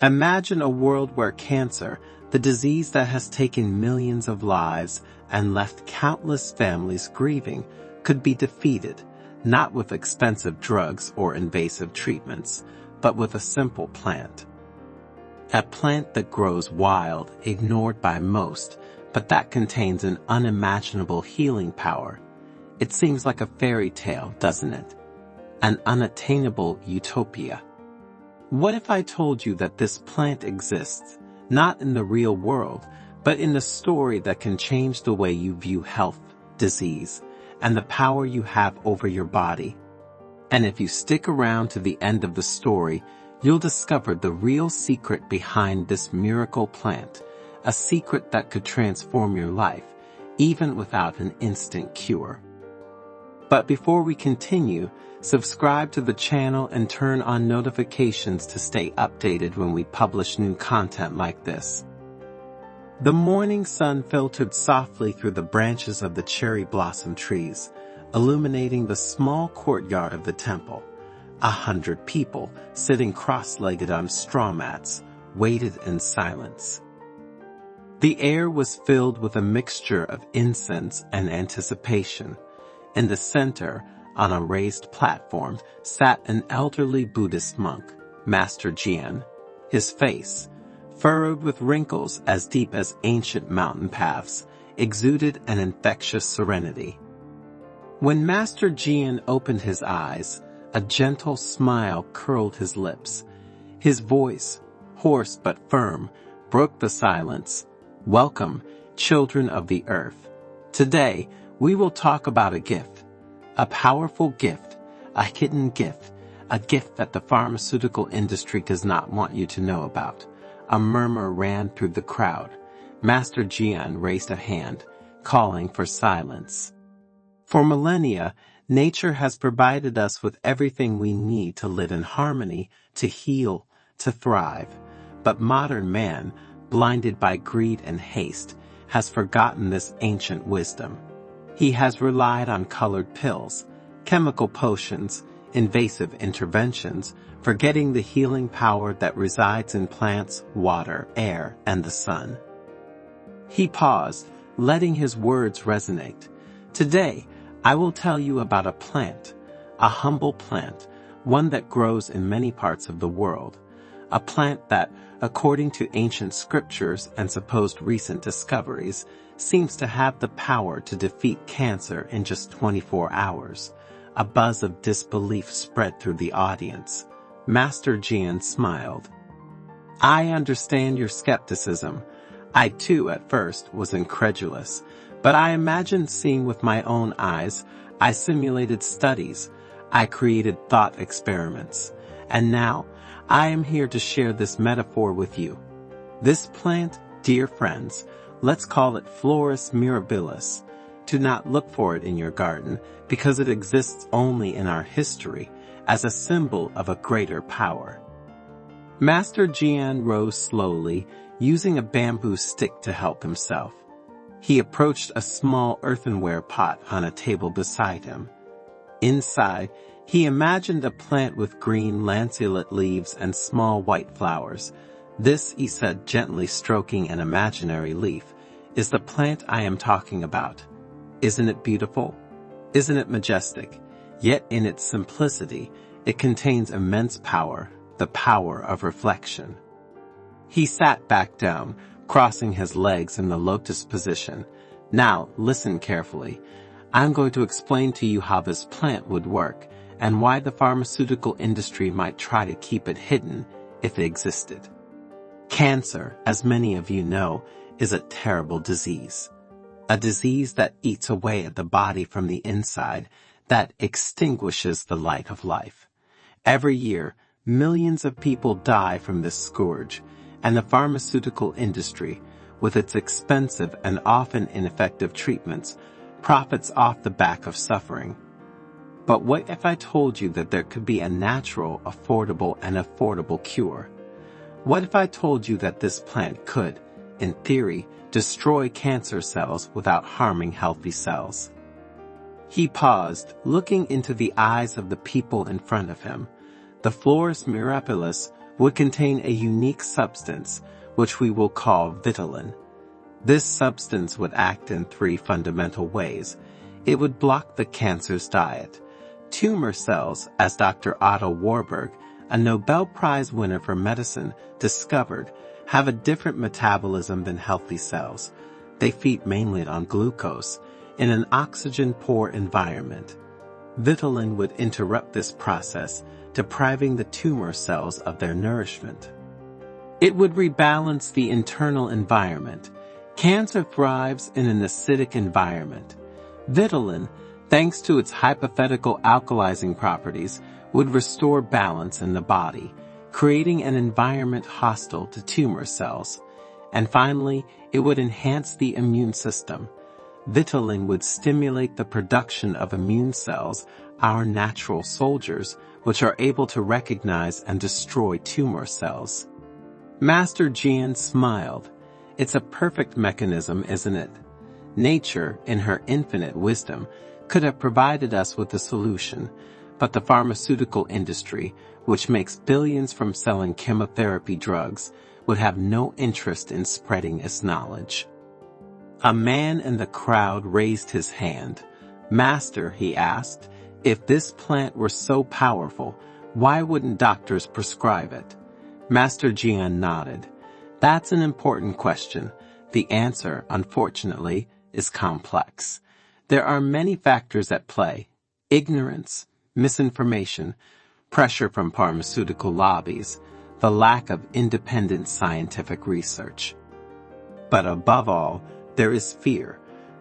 Imagine a world where cancer, the disease that has taken millions of lives and left countless families grieving, could be defeated, not with expensive drugs or invasive treatments, but with a simple plant. A plant that grows wild, ignored by most, but that contains an unimaginable healing power. It seems like a fairy tale, doesn't it? An unattainable utopia. What if I told you that this plant exists, not in the real world, but in a story that can change the way you view health, disease, and the power you have over your body? And if you stick around to the end of the story, you'll discover the real secret behind this miracle plant, a secret that could transform your life, even without an instant cure. But before we continue, subscribe to the channel and turn on notifications to stay updated when we publish new content like this. The morning sun filtered softly through the branches of the cherry blossom trees, illuminating the small courtyard of the temple. 100 people, sitting cross-legged on straw mats, waited in silence. The air was filled with a mixture of incense and anticipation. In the center, on a raised platform, sat an elderly Buddhist monk, Master Jian. His face, furrowed with wrinkles as deep as ancient mountain paths, exuded an infectious serenity. When Master Jian opened his eyes, a gentle smile curled his lips. His voice, hoarse but firm, broke the silence. Welcome, children of the earth. Today, we will talk about a gift. A powerful gift, a hidden gift, a gift that the pharmaceutical industry does not want you to know about. A murmur ran through the crowd. Master Jian raised a hand, calling for silence. For millennia, nature has provided us with everything we need to live in harmony, to heal, to thrive. But modern man, blinded by greed and haste, has forgotten this ancient wisdom. He has relied on colored pills, chemical potions, invasive interventions, forgetting the healing power that resides in plants, water, air, and the sun. He paused, letting his words resonate. Today, I will tell you about a plant, a humble plant, one that grows in many parts of the world. A plant that, according to ancient scriptures and supposed recent discoveries, seems to have the power to defeat cancer in just 24 hours. A buzz of disbelief spread through the audience. Master Jian smiled. I understand your skepticism. I too, at first, was incredulous. But I imagined seeing with my own eyes. I simulated studies. I created thought experiments. And now, I am here to share this metaphor with you. This plant, dear friends, let's call it Florus mirabilis. Do not look for it in your garden, because it exists only in our history, as a symbol of a greater power. Master Jian rose slowly, using a bamboo stick to help himself. He approached a small earthenware pot on a table beside him. Inside, he imagined a plant with green lanceolate leaves and small white flowers. This, he said, gently stroking an imaginary leaf, is the plant I am talking about. Isn't it beautiful? Isn't it majestic? Yet in its simplicity, it contains immense power, the power of reflection. He sat back down, crossing his legs in the lotus position. Now, listen carefully. I'm going to explain to you how this plant would work, and why the pharmaceutical industry might try to keep it hidden if it existed. Cancer, as many of you know, is a terrible disease. A disease that eats away at the body from the inside, that extinguishes the light of life. Every year, millions of people die from this scourge, and the pharmaceutical industry, with its expensive and often ineffective treatments, profits off the back of suffering. But what if I told you that there could be a natural, affordable cure? What if I told you that this plant could, in theory, destroy cancer cells without harming healthy cells? He paused, looking into the eyes of the people in front of him. The Florus mirabilis would contain a unique substance, which we will call Vitelin. This substance would act in 3 fundamental ways. It would block the cancer's diet. Tumor cells, as Dr. Otto Warburg, a Nobel Prize winner for medicine, discovered, have a different metabolism than healthy cells. They feed mainly on glucose in an oxygen-poor environment. Vitelin would interrupt this process, depriving the tumor cells of their nourishment. It would rebalance the internal environment. Cancer thrives in an acidic environment. Vitelin, thanks to its hypothetical alkalizing properties, would restore balance in the body, creating an environment hostile to tumor cells. And finally, it would enhance the immune system. Vitelin would stimulate the production of immune cells, our natural soldiers, which are able to recognize and destroy tumor cells. Master Jian smiled. It's a perfect mechanism, isn't it? Nature, in her infinite wisdom, could have provided us with a solution, but the pharmaceutical industry, which makes billions from selling chemotherapy drugs, would have no interest in spreading its knowledge. A man in the crowd raised his hand. "Master," he asked, "if this plant were so powerful, why wouldn't doctors prescribe it?" Master Jian nodded. "That's an important question. The answer, unfortunately, is complex. There are many factors at play: ignorance, misinformation, pressure from pharmaceutical lobbies, the lack of independent scientific research. But above all, there is fear.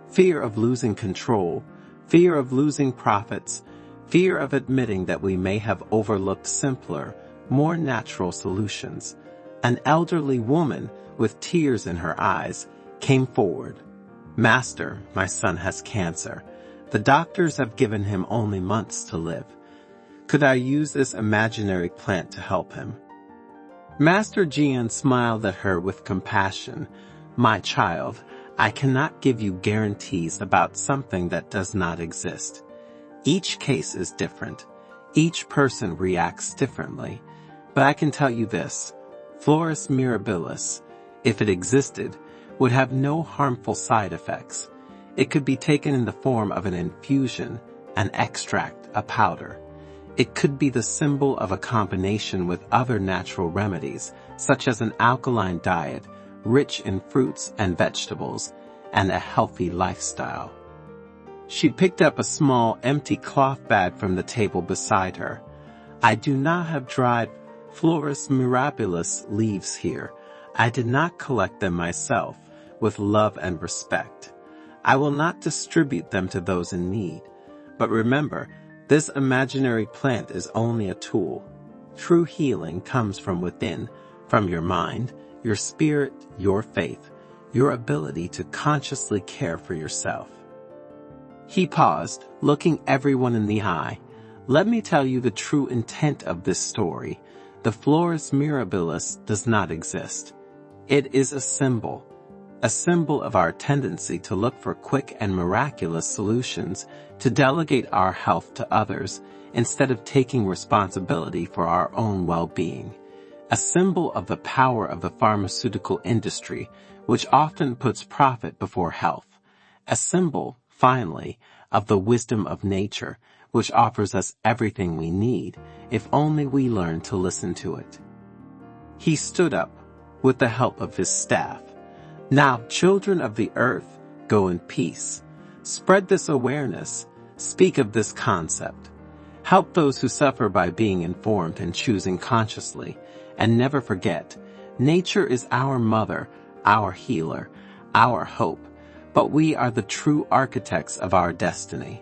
Fear of losing control, fear of losing profits, fear of admitting that we may have overlooked simpler, more natural solutions." An elderly woman, with tears in her eyes, came forward. "Master, my son has cancer. The doctors have given him only months to live. Could I use this imaginary plant to help him?" Master Jian smiled at her with compassion. "My child, I cannot give you guarantees about something that does not exist. Each case is different. Each person reacts differently. But I can tell you this: Floris mirabilis, if it existed, would have no harmful side effects. It could be taken in the form of an infusion, an extract, a powder. It could be the symbol of a combination with other natural remedies, such as an alkaline diet, rich in fruits and vegetables, and a healthy lifestyle." She picked up a small, empty cloth bag from the table beside her. "I do not have dried Floris mirabilis leaves here. I did not collect them myself, with love and respect. I will not distribute them to those in need. But remember, this imaginary plant is only a tool. True healing comes from within, from your mind, your spirit, your faith, your ability to consciously care for yourself." He paused, looking everyone in the eye. "Let me tell you the true intent of this story. The Floris mirabilis does not exist. It is a symbol of our tendency to look for quick and miraculous solutions, to delegate our health to others, instead of taking responsibility for our own well-being. A symbol of the power of the pharmaceutical industry, which often puts profit before health. A symbol, finally, of the wisdom of nature, which offers us everything we need, if only we learn to listen to it." He stood up, with the help of his staff. "Now, children of the earth, go in peace. Spread this awareness. Speak of this concept. Help those who suffer by being informed and choosing consciously. And never forget, nature is our mother, our healer, our hope, but we are the true architects of our destiny."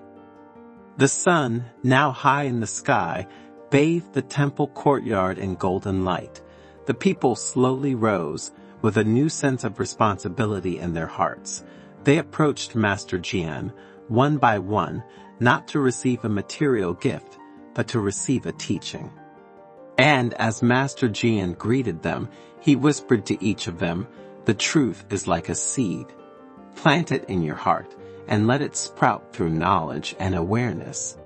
The sun, now high in the sky, bathed the temple courtyard in golden light. The people slowly rose, with a new sense of responsibility in their hearts. They approached Master Jian, one by one, not to receive a material gift, but to receive a teaching. And as Master Jian greeted them, he whispered to each of them, "The truth is like a seed. Plant it in your heart, and let it sprout through knowledge and awareness.